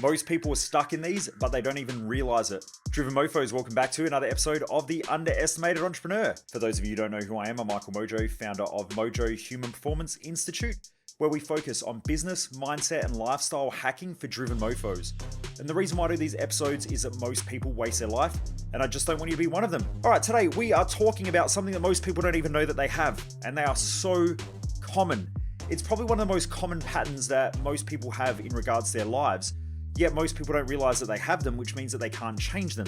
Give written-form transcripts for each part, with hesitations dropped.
Most people are stuck in these, but they don't even realize it. Driven Mofos, welcome back to another episode of The Underestimated Entrepreneur. For those of you who don't know who I am, I'm Michael Mojo, founder of Mojo Human Performance Institute, where we focus on business, mindset, and lifestyle hacking for driven mofos. And the reason why I do these episodes is that most people waste their life, and I just don't want you to be one of them. All right, today we are talking about something that most people don't even know that they have, and they are so common. It's probably one of the most common patterns that most people have in regards to their lives, yet most people don't realize that they have them, which means that they can't change them.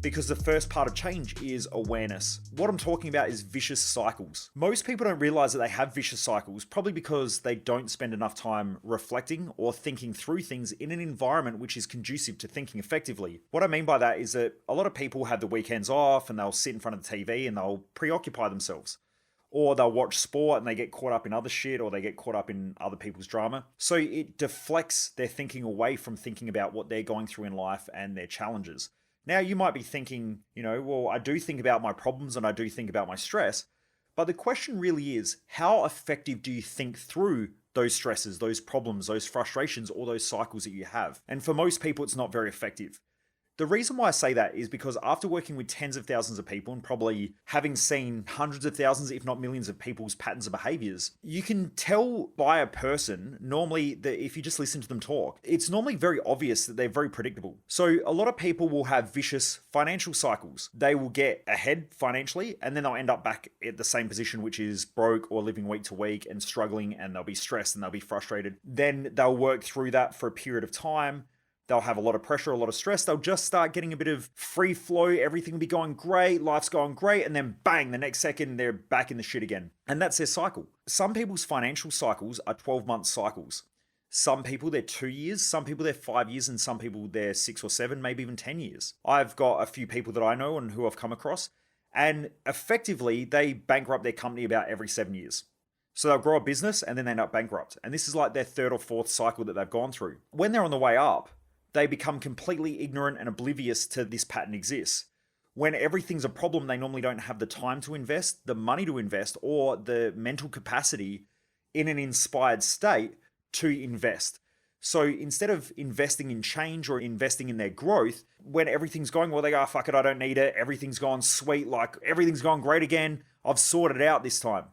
Because the first part of change is awareness. What I'm talking about is vicious cycles. Most people don't realize that they have vicious cycles, probably because they don't spend enough time reflecting or thinking through things in an environment which is conducive to thinking effectively. What I mean by that is that a lot of people have the weekends off and they'll sit in front of the TV and they'll preoccupy themselves. Or they'll watch sport and they get caught up in other shit, or they get caught up in other people's drama. So it deflects their thinking away from thinking about what they're going through in life and their challenges. Now you might be thinking, well, I do think about my problems and I do think about my stress, but the question really is, how effective do you think through those stresses, those problems, those frustrations, or those cycles that you have? And for most people, it's not very effective. The reason why I say that is because after working with tens of thousands of people and probably having seen hundreds of thousands, if not millions of people's patterns of behaviors, you can tell by a person normally that if you just listen to them talk, it's normally very obvious that they're very predictable. So a lot of people will have vicious financial cycles. They will get ahead financially and then they'll end up back at the same position, which is broke or living week to week and struggling, and they'll be stressed and they'll be frustrated. Then they'll work through that for a period of time. They'll have a lot of pressure, a lot of stress. They'll just start getting a bit of free flow. Everything will be going great. Life's going great. And then bang, the next second, they're back in the shit again. And that's their cycle. Some people's financial cycles are 12-month cycles. Some people, they're 2 years. Some people, they're 5 years. And some people, they're 6 or 7, maybe even 10 years. I've got a few people that I know and who I've come across. And effectively, they bankrupt their company about every 7 years. So they'll grow a business and then they end up bankrupt. And this is like their third or fourth cycle that they've gone through. When they're on the way up, they become completely ignorant and oblivious to this pattern exists. When everything's a problem, they normally don't have the time to invest, the money to invest, or the mental capacity in an inspired state to invest. So instead of investing in change or investing in their growth, when everything's going well, they go, oh, fuck it, I don't need it. Everything's gone sweet, like everything's gone great again. I've sorted it out this time.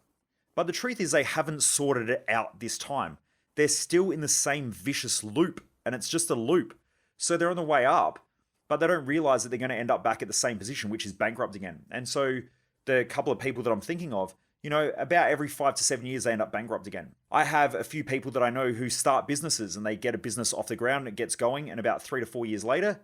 But the truth is they haven't sorted it out this time. They're still in the same vicious loop, and it's just a loop. So they're on the way up, but they don't realize that they're going to end up back at the same position, which is bankrupt again. And so the couple of people that I'm thinking of, about every 5 to 7 years, they end up bankrupt again. I have a few people that I know who start businesses and they get a business off the ground, it gets going, and about 3 to 4 years later,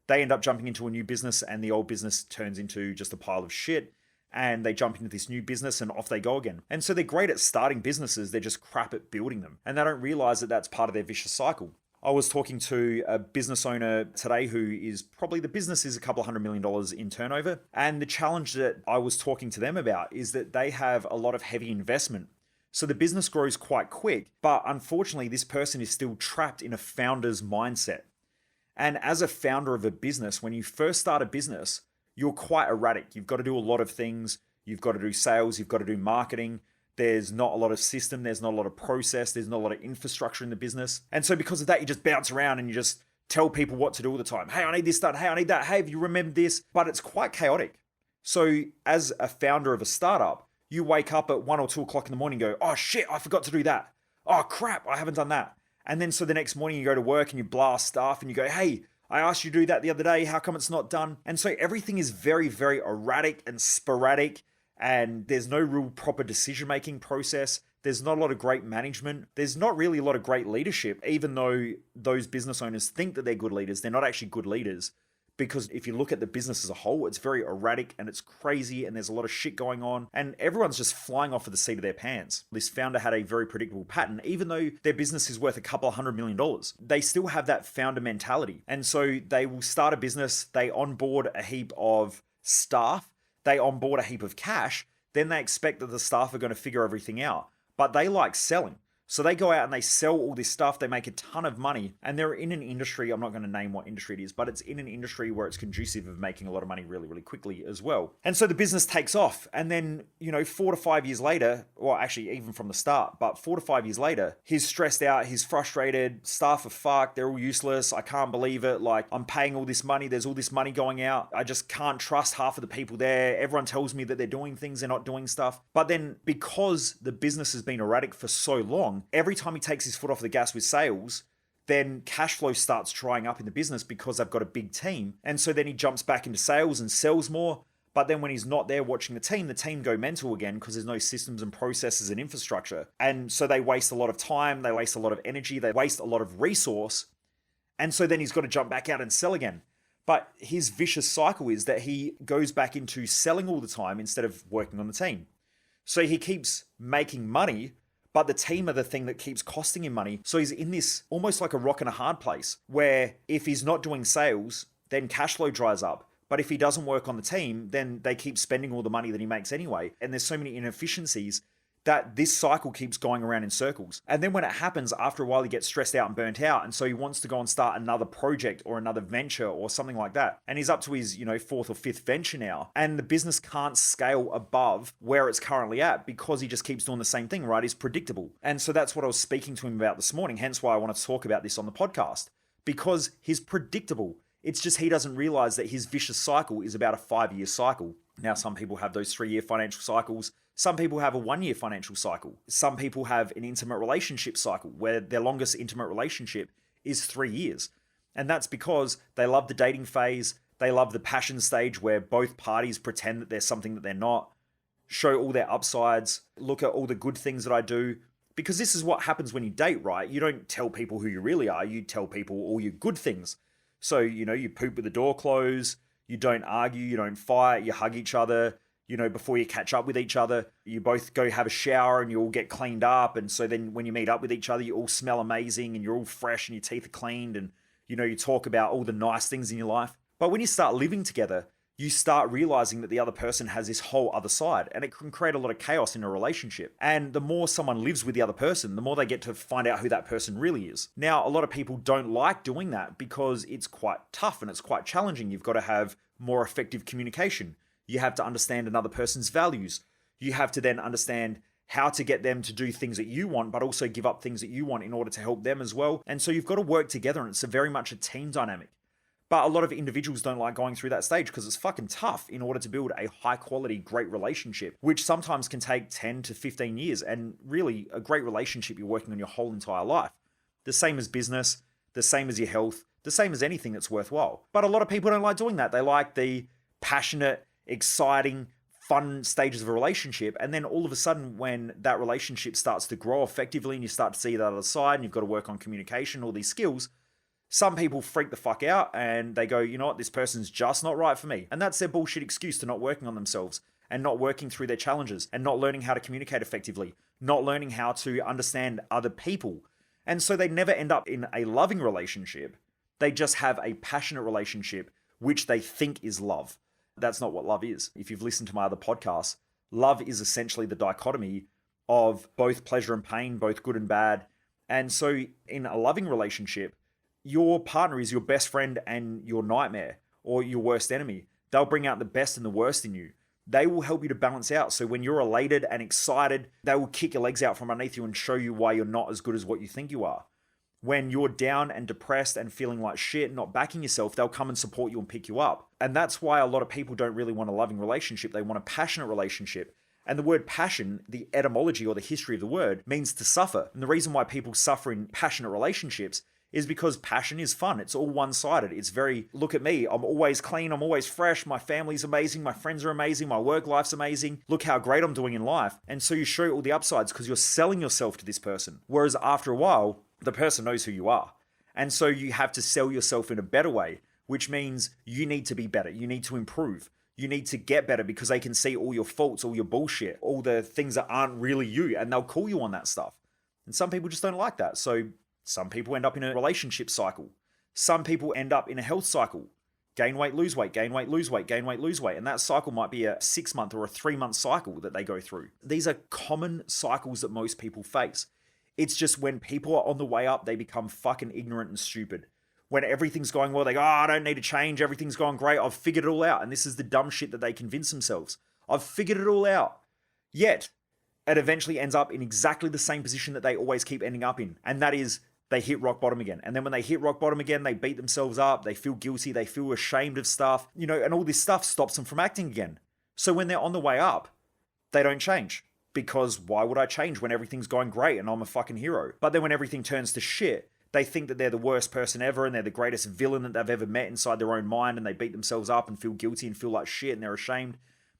they end up jumping into a new business and the old business turns into just a pile of shit. And they jump into this new business and off they go again. And so they're great at starting businesses, they're just crap at building them. And they don't realize that that's part of their vicious cycle. I was talking to a business owner today who is probably, the business is a couple of $100 million in turnover. And the challenge that I was talking to them about is that they have a lot of heavy investment. So the business grows quite quick, but unfortunately this person is still trapped in a founder's mindset. And as a founder of a business, when you first start a business, you're quite erratic. You've got to do a lot of things. You've got to do sales, you've got to do marketing. There's not a lot of system, there's not a lot of process, there's not a lot of infrastructure in the business. And so because of that, you just bounce around and you just tell people what to do all the time. Hey, I need this done. Hey, I need that. Hey, have you remembered this? But it's quite chaotic. So as a founder of a startup, you wake up at 1 or 2 o'clock in the morning and go, oh shit, I forgot to do that. Oh crap, I haven't done that. And then so the next morning you go to work and you blast staff and you go, hey, I asked you to do that the other day. How come it's not done? And so everything is very, very erratic and sporadic. And there's no real proper decision-making process. There's not a lot of great management. There's not really a lot of great leadership, even though those business owners think that they're good leaders. They're not actually good leaders, because if you look at the business as a whole, it's very erratic and it's crazy and there's a lot of shit going on and everyone's just flying off of the seat of their pants. This founder had a very predictable pattern. Even though their business is worth a couple of $100 million, they still have that founder mentality. And so they will start a business, they onboard a heap of staff, they onboard a heap of cash, then they expect that the staff are going to figure everything out. But they like selling. So they go out and they sell all this stuff, they make a ton of money, and they're in an industry, I'm not going to name what industry it is, but it's in an industry where it's conducive of making a lot of money really, really quickly as well. And so the business takes off, and then, 4 to 5 years later, or actually even from the start, but 4 to 5 years later, he's stressed out, he's frustrated, staff are fucked, they're all useless, I can't believe it, like, I'm paying all this money, there's all this money going out, I just can't trust half of the people there, everyone tells me that they're doing things, they're not doing stuff. But then because the business has been erratic for so long, every time he takes his foot off the gas with sales, then cash flow starts drying up in the business because they've got a big team. And so then he jumps back into sales and sells more. But then when he's not there watching the team go mental again because there's no systems and processes and infrastructure. And so they waste a lot of time, they waste a lot of energy, they waste a lot of resource. And so then he's got to jump back out and sell again. But his vicious cycle is that he goes back into selling all the time instead of working on the team. So he keeps making money, but the team are the thing that keeps costing him money. So he's in this almost like a rock and a hard place where if he's not doing sales, then cash flow dries up. But if he doesn't work on the team, then they keep spending all the money that he makes anyway. And there's so many inefficiencies that this cycle keeps going around in circles. And then when it happens, after a while, he gets stressed out and burnt out. And so he wants to go and start another project or another venture or something like that. And he's up to his, fourth or fifth venture now. And the business can't scale above where it's currently at because he just keeps doing the same thing, right? He's predictable. And so that's what I was speaking to him about this morning. Hence why I want to talk about this on the podcast, because he's predictable. It's just he doesn't realize that his vicious cycle is about a 5-year cycle. Now, some people have those 3-year financial cycles. Some people have a 1-year financial cycle. Some people have an intimate relationship cycle where their longest intimate relationship is 3 years. And that's because they love the dating phase. They love the passion stage where both parties pretend that they're something that they're not, show all their upsides, look at all the good things that I do. Because this is what happens when you date, right? You don't tell people who you really are. You tell people all your good things. So, you poop with the door closed. You don't argue, you don't fight, you hug each other, before you catch up with each other, you both go have a shower and you all get cleaned up. And so then when you meet up with each other, you all smell amazing and you're all fresh and your teeth are cleaned and, you talk about all the nice things in your life. But when you start living together, you start realizing that the other person has this whole other side, and it can create a lot of chaos in a relationship. And the more someone lives with the other person, the more they get to find out who that person really is. Now, a lot of people don't like doing that because it's quite tough and it's quite challenging. You've got to have more effective communication. You have to understand another person's values. You have to then understand how to get them to do things that you want, but also give up things that you want in order to help them as well. And so you've got to work together, and it's very much a team dynamic. But a lot of individuals don't like going through that stage because it's fucking tough in order to build a high quality, great relationship, which sometimes can take 10 to 15 years. And really, a great relationship you're working on your whole entire life. The same as business, the same as your health, the same as anything that's worthwhile. But a lot of people don't like doing that. They like the passionate, exciting, fun stages of a relationship. And then all of a sudden, when that relationship starts to grow effectively and you start to see that other side and you've got to work on communication, all these skills, some people freak the fuck out and they go, you know what, this person's just not right for me. And that's their bullshit excuse to not working on themselves and not working through their challenges and not learning how to communicate effectively, not learning how to understand other people. And so they never end up in a loving relationship. They just have a passionate relationship, which they think is love. That's not what love is. If you've listened to my other podcasts, love is essentially the dichotomy of both pleasure and pain, both good and bad. And so in a loving relationship, your partner is your best friend and your nightmare or your worst enemy. They'll bring out the best and the worst in you. They will help you to balance out. So when you're elated and excited, they will kick your legs out from underneath you and show you why you're not as good as what you think you are. When you're down and depressed and feeling like shit, not backing yourself, they'll come and support you and pick you up. And that's why a lot of people don't really want a loving relationship. They want a passionate relationship. And the word passion, the etymology or the history of the word, means to suffer. And the reason why people suffer in passionate relationships is because passion is fun. It's all one-sided. It's very, look at me, I'm always clean, I'm always fresh, my family's amazing, my friends are amazing, my work life's amazing, look how great I'm doing in life. And so you show all the upsides because you're selling yourself to this person. Whereas after a while, the person knows who you are. And so you have to sell yourself in a better way, which means you need to be better, you need to improve. You need to get better because they can see all your faults, all your bullshit, all the things that aren't really you, and they'll call you on that stuff. And some people just don't like that. So some people end up in a relationship cycle. Some people end up in a health cycle. Gain weight, lose weight, gain weight, lose weight, gain weight, lose weight. And that cycle might be a 6-month or a 3-month cycle that they go through. These are common cycles that most people face. It's just when people are on the way up, they become fucking ignorant and stupid. When everything's going well, they go, oh, I don't need to change. Everything's going great. I've figured it all out. And this is the dumb shit that they convince themselves. I've figured it all out. Yet, it eventually ends up in exactly the same position that they always keep ending up in. And that is, they hit rock bottom again. And then when they hit rock bottom again, they beat themselves up. They feel guilty. They feel ashamed of stuff, and all this stuff stops them from acting again. So when they're on the way up, they don't change. Because why would I change when everything's going great and I'm a fucking hero? But then when everything turns to shit, they think that they're the worst person ever and they're the greatest villain that they've ever met inside their own mind, and they beat themselves up and feel guilty and feel like shit and they're ashamed.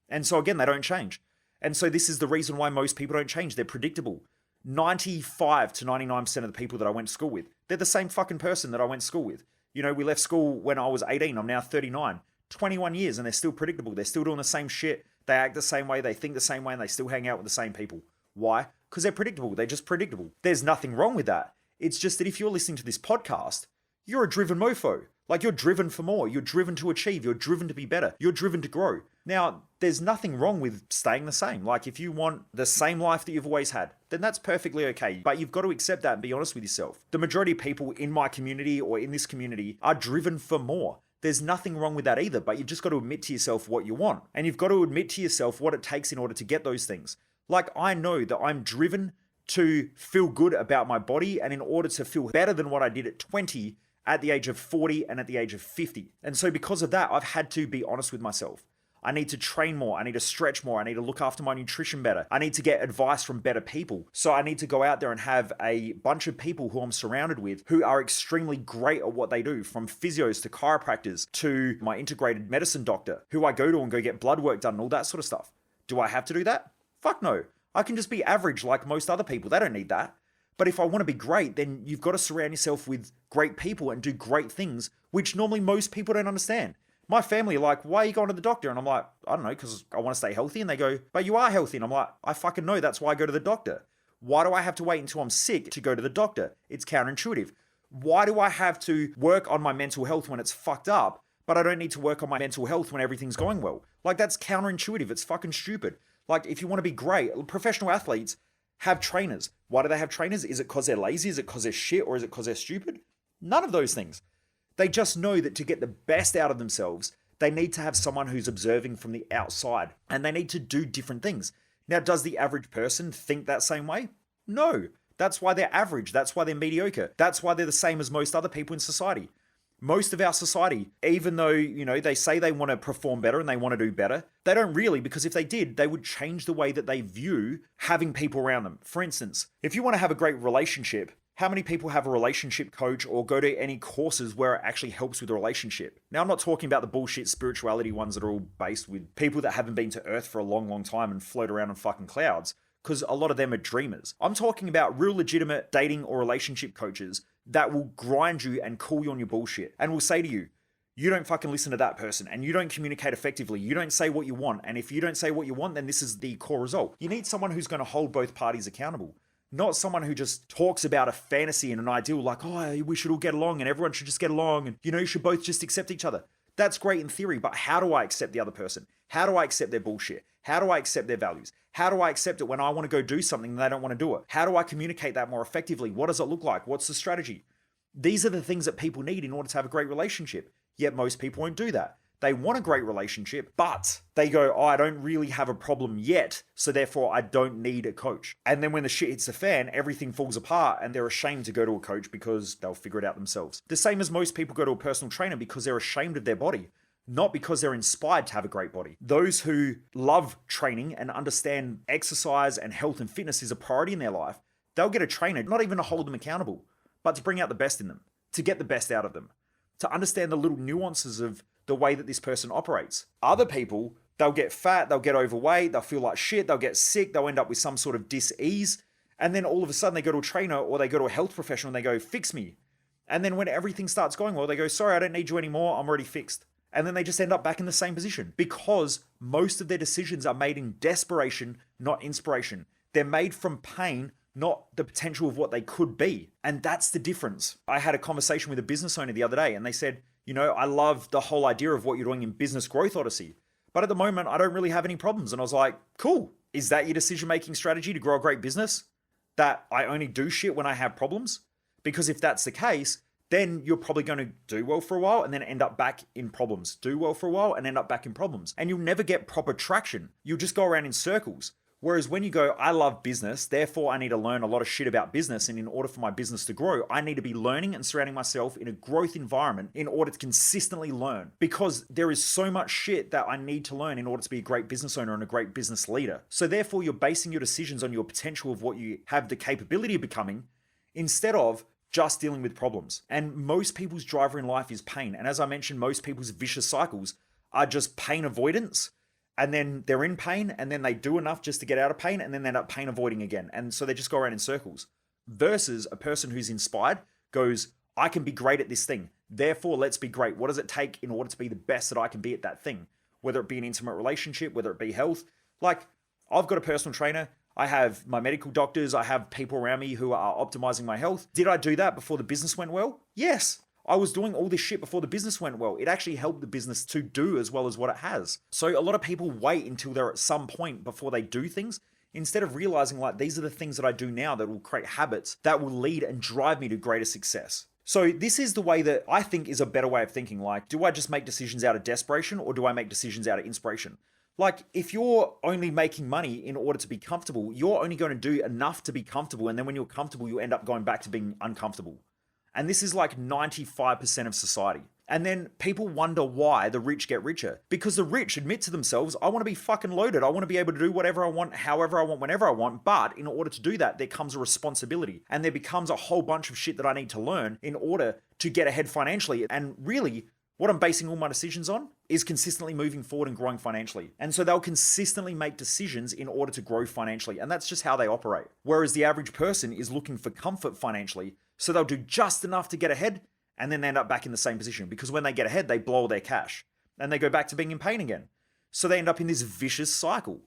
And so again, they don't change. And so this is the reason why most people don't change. They're predictable. 95 to 99% of the people that I went to school with, they're the same fucking person that I went to school with. We left school when I was 18. I'm now 39. 21 years and they're still predictable. They're still doing the same shit. They act the same way. They think the same way, and they still hang out with the same people. Why? Because they're predictable. They're just predictable. There's nothing wrong with that. It's just that if you're listening to this podcast, you're a driven mofo. Like, you're driven for more. You're driven to achieve. You're driven to be better. You're driven to grow. Now, there's nothing wrong with staying the same. Like, if you want the same life that you've always had, then that's perfectly okay. But you've got to accept that and be honest with yourself. The majority of people in my community or in this community are driven for more. There's nothing wrong with that either, but you've just got to admit to yourself what you want. And you've got to admit to yourself what it takes in order to get those things. Like, I know that I'm driven to feel good about my body, and in order to feel better than what I did at 20, at the age of 40, and at the age of 50. And so because of that, I've had to be honest with myself. I need to train more. I need to stretch more. I need to look after my nutrition better. I need to get advice from better people. So I need to go out there and have a bunch of people who I'm surrounded with who are extremely great at what they do, from physios to chiropractors to my integrated medicine doctor, who I go to and go get blood work done and all that sort of stuff. Do I have to do that? Fuck no. I can just be average like most other people. They don't need that. But if I want to be great, then you've got to surround yourself with great people and do great things, which normally most people don't understand. My family are like, why are you going to the doctor? And I'm like, I don't know, because I want to stay healthy. And they go, but you are healthy. And I'm like, I fucking know, that's why I go to the doctor. Why do I have to wait until I'm sick to go to the doctor? It's counterintuitive. Why do I have to work on my mental health when it's fucked up, but I don't need to work on my mental health when everything's going well? Like, that's counterintuitive. It's fucking stupid. Like, if you want to be great, professional athletes have trainers. Why do they have trainers? Is it because they're lazy? Is it because they're shit? Or is it because they're stupid? None of those things. They just know that to get the best out of themselves, they need to have someone who's observing from the outside, and they need to do different things. Now, does the average person think that same way? No. That's why they're average. That's why they're mediocre. That's why they're the same as most other people in society. Most of our society, even though, they say they want to perform better and they want to do better, they don't really, because if they did, they would change the way that they view having people around them. For instance, if you want to have a great relationship, how many people have a relationship coach or go to any courses where it actually helps with a relationship? Now, I'm not talking about the bullshit spirituality ones that are all based with people that haven't been to Earth for a long, long time and float around on fucking clouds, because a lot of them are dreamers. I'm talking about real legitimate dating or relationship coaches that will grind you and call you on your bullshit and will say to you, you don't fucking listen to that person and you don't communicate effectively. You don't say what you want. And if you don't say what you want, then this is the core result. You need someone who's going to hold both parties accountable. Not someone who just talks about a fantasy and an ideal like, oh, we should all get along and everyone should just get along and, you should both just accept each other. That's great in theory, but how do I accept the other person? How do I accept their bullshit? How do I accept their values? How do I accept it when I want to go do something and they don't want to do it? How do I communicate that more effectively? What does it look like? What's the strategy? These are the things that people need in order to have a great relationship. Yet most people won't do that. They want a great relationship, but they go, oh, I don't really have a problem yet, so therefore I don't need a coach. And then when the shit hits the fan, everything falls apart and they're ashamed to go to a coach because they'll figure it out themselves. The same as most people go to a personal trainer because they're ashamed of their body, not because they're inspired to have a great body. Those who love training and understand exercise and health and fitness is a priority in their life, they'll get a trainer, not even to hold them accountable, but to bring out the best in them, to get the best out of them, to understand the little nuances of the way that this person operates. Other people, they'll get fat, they'll get overweight, they'll feel like shit, they'll get sick, they'll end up with some sort of dis-ease, and then all of a sudden they go to a trainer or they go to a health professional and they go, fix me. And then when everything starts going well, they go, sorry, I don't need you anymore, I'm already fixed. And then they just end up back in the same position because most of their decisions are made in desperation, not inspiration. They're made from pain, not the potential of what they could be. And that's the difference. I had a conversation with a business owner the other day and they said, I love the whole idea of what you're doing in Business Growth Odyssey, but at the moment, I don't really have any problems. And I was like, cool. Is that your decision-making strategy to grow a great business? that I only do shit when I have problems? Because if that's the case, then you're probably going to do well for a while and then end up back in problems. Do well for a while and end up back in problems. And you'll never get proper traction. You'll just go around in circles. Whereas when you go, I love business, therefore I need to learn a lot of shit about business. And in order for my business to grow, I need to be learning and surrounding myself in a growth environment in order to consistently learn. Because there is so much shit that I need to learn in order to be a great business owner and a great business leader. So therefore you're basing your decisions on your potential of what you have the capability of becoming instead of just dealing with problems. And most people's driver in life is pain. And as I mentioned, most people's vicious cycles are just pain avoidance. And then they're in pain and then they do enough just to get out of pain and then they end up pain avoiding again. And so they just go around in circles. Versus a person who's inspired goes, I can be great at this thing. Therefore, let's be great. What does it take in order to be the best that I can be at that thing? Whether it be an intimate relationship, whether it be health. Like, I've got a personal trainer. I have my medical doctors. I have people around me who are optimizing my health. Did I do that before the business went well? Yes. I was doing all this shit before the business went well. It actually helped the business to do as well as what it has. So a lot of people wait until they're at some point before they do things, instead of realizing like these are the things that I do now that will create habits that will lead and drive me to greater success. So this is the way that I think is a better way of thinking. Like, do I just make decisions out of desperation or do I make decisions out of inspiration? Like, if you're only making money in order to be comfortable, you're only going to do enough to be comfortable. And then when you're comfortable, you end up going back to being uncomfortable. And this is like 95% of society. And then people wonder why the rich get richer. Because the rich admit to themselves, I want to be fucking loaded. I want to be able to do whatever I want, however I want, whenever I want. But in order to do that, there comes a responsibility. And there becomes a whole bunch of shit that I need to learn in order to get ahead financially. And really, what I'm basing all my decisions on is consistently moving forward and growing financially. And so they'll consistently make decisions in order to grow financially. And that's just how they operate. Whereas the average person is looking for comfort financially. So they'll do just enough to get ahead and then they end up back in the same position. Because when they get ahead, they blow all their cash and they go back to being in pain again. So they end up in this vicious cycle.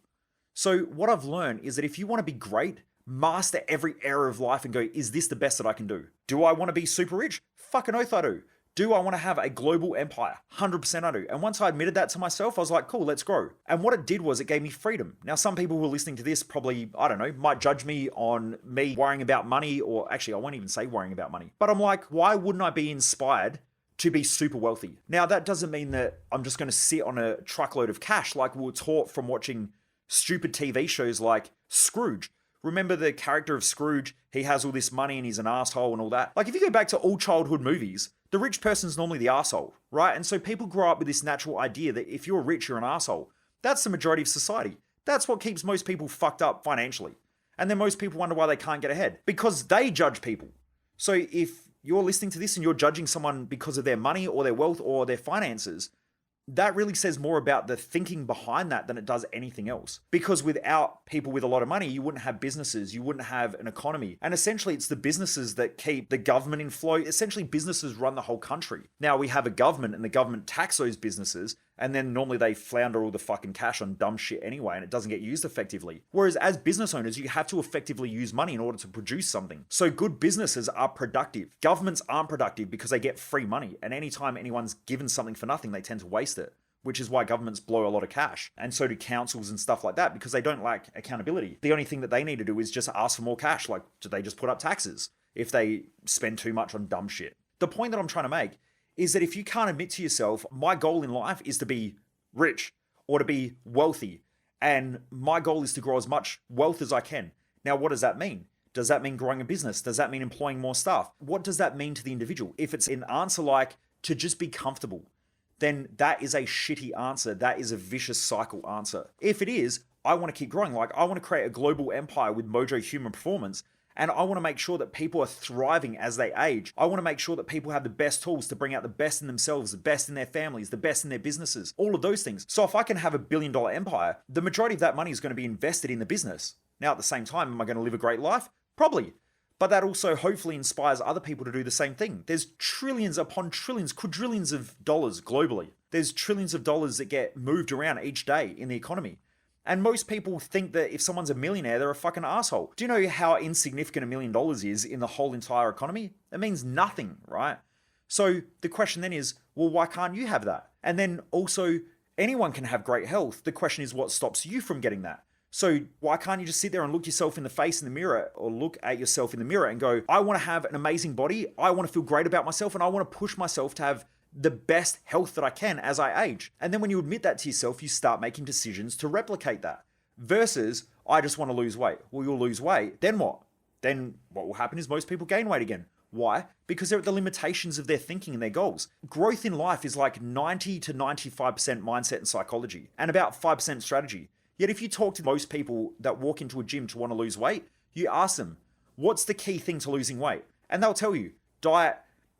So what I've learned is that if you want to be great, master every area of life and go, is this the best that I can do? Do I want to be super rich? Fucking oath I do. Do I want to have a global empire? 100% I do. And once I admitted that to myself, I was like, cool, let's grow. And what it did was it gave me freedom. Now, some people who are listening to this probably, I don't know, might judge me on me worrying about money, or actually, I won't even say worrying about money. But I'm like, why wouldn't I be inspired to be super wealthy? Now, that doesn't mean that I'm just going to sit on a truckload of cash like we were taught from watching stupid TV shows like Scrooge. Remember the character of Scrooge? He has all this money and he's an asshole and all that. Like, if you go back to all childhood movies, the rich person's normally the asshole, right? And so people grow up with this natural idea that if you're rich, you're an asshole. That's the majority of society. That's what keeps most people fucked up financially. And then most people wonder why they can't get ahead. Because they judge people. So if you're listening to this and you're judging someone because of their money or their wealth or their finances, that really says more about the thinking behind that than it does anything else. Because without people with a lot of money, you wouldn't have businesses, you wouldn't have an economy. And essentially, it's the businesses that keep the government in flow. Essentially, businesses run the whole country. Now, we have a government and the government tax those businesses, and then normally they flounder all the fucking cash on dumb shit anyway, and it doesn't get used effectively. Whereas as business owners, you have to effectively use money in order to produce something. So good businesses are productive. Governments aren't productive because they get free money. And anytime anyone's given something for nothing, they tend to waste it. Which is why governments blow a lot of cash. And so do councils and stuff like that, because they don't lack accountability. The only thing that they need to do is just ask for more cash. Like, do they just put up taxes if they spend too much on dumb shit? The point that I'm trying to make is that if you can't admit to yourself, my goal in life is to be rich or to be wealthy, and my goal is to grow as much wealth as I can. Now, what does that mean? Does that mean growing a business? Does that mean employing more staff? What does that mean to the individual? If it's an answer like to just be comfortable, then that is a shitty answer. That is a vicious cycle answer. If it is, I want to keep growing. Like, I want to create a global empire with Mojo Human Performance. And I want to make sure that people are thriving as they age. I want to make sure that people have the best tools to bring out the best in themselves, the best in their families, the best in their businesses, all of those things. So if I can have $1 billion empire, the majority of that money is going to be invested in the business. Now, at the same time, am I going to live a great life? Probably. But that also hopefully inspires other people to do the same thing. There's trillions upon trillions, quadrillions of dollars globally. There's trillions of dollars that get moved around each day in the economy. And most people think that if someone's a millionaire, they're a fucking asshole. Do you know how insignificant $1 million is in the whole entire economy? It means nothing, right? So the question then is, well, why can't you have that? And then also, anyone can have great health. The question is, what stops you from getting that? So why can't you just sit there and look yourself in the face in the mirror, or look at yourself in the mirror and go, I want to have an amazing body. I want to feel great about myself, and I want to push myself to have the best health that I can as I age. And then when you admit that to yourself, you start making decisions to replicate that. Versus, I just want to lose weight. Well, you'll lose weight. Then what? Then what will happen is most people gain weight again. Why? Because they're at the limitations of their thinking and their goals. Growth in life is like 90 to 95% mindset and psychology, and about 5% strategy. Yet if you talk to most people that walk into a gym to want to lose weight, you ask them, what's the key thing to losing weight? And they'll tell you, diet,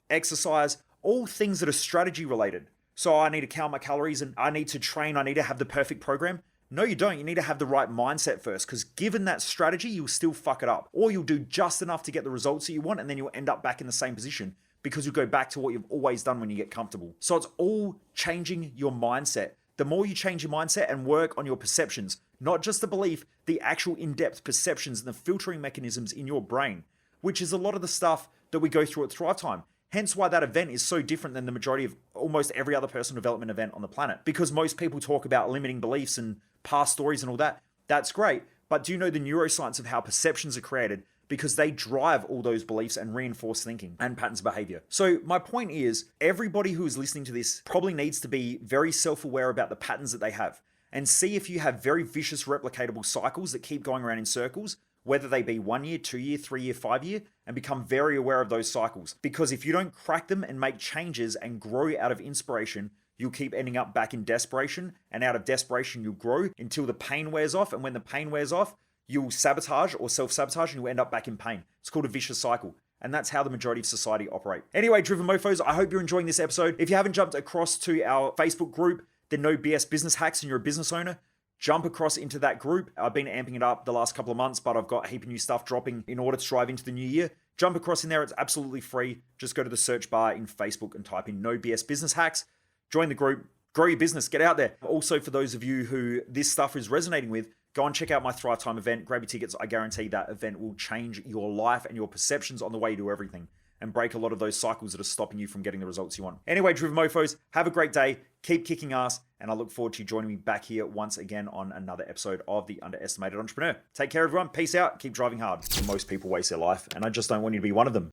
exercise, all things that are strategy related. So I need to count my calories, and I need to train, I need to have the perfect program. No, you don't. You need to have the right mindset first, because given that strategy, you'll still fuck it up. Or you'll do just enough to get the results that you want, and then you'll end up back in the same position because you'll go back to what you've always done when you get comfortable. So it's all changing your mindset. The more you change your mindset and work on your perceptions, not just the belief, the actual in-depth perceptions and the filtering mechanisms in your brain, which is a lot of the stuff that we go through at Thrive Time. Hence why that event is so different than the majority of almost every other personal development event on the planet. Because most people talk about limiting beliefs and past stories and all that. That's great. But do you know the neuroscience of how perceptions are created? Because they drive all those beliefs and reinforce thinking and patterns of behavior. So my point is, everybody who is listening to this probably needs to be very self-aware about the patterns that they have, and see if you have very vicious replicatable cycles that keep going around in circles, whether they be 1 year, 2 year, 3 year, 5 year, and become very aware of those cycles. Because if you don't crack them and make changes and grow out of inspiration, you'll keep ending up back in desperation, and out of desperation you'll grow until the pain wears off, and when the pain wears off, you'll sabotage or self-sabotage and you'll end up back in pain. It's called a vicious cycle. And that's how the majority of society operate. Anyway, Driven Mofos, I hope you're enjoying this episode. If you haven't jumped across to our Facebook group, the No BS Business Hacks, and you're a business owner, jump across into that group. I've been amping it up the last couple of months, but I've got a heap of new stuff dropping in order to drive into the new year. Jump across in there. It's absolutely free. Just go to the search bar in Facebook and type in No BS Business Hacks. Join the group. Grow your business. Get out there. Also, for those of you who this stuff is resonating with, go and check out my Thrive Time event. Grab your tickets. I guarantee that event will change your life and your perceptions on the way you do everything, and break a lot of those cycles that are stopping you from getting the results you want. Anyway, Driven Mofos, have a great day. Keep kicking ass. And I look forward to you joining me back here once again on another episode of The Underestimated Entrepreneur. Take care, everyone. Peace out. Keep driving hard. Most people waste their life, and I just don't want you to be one of them.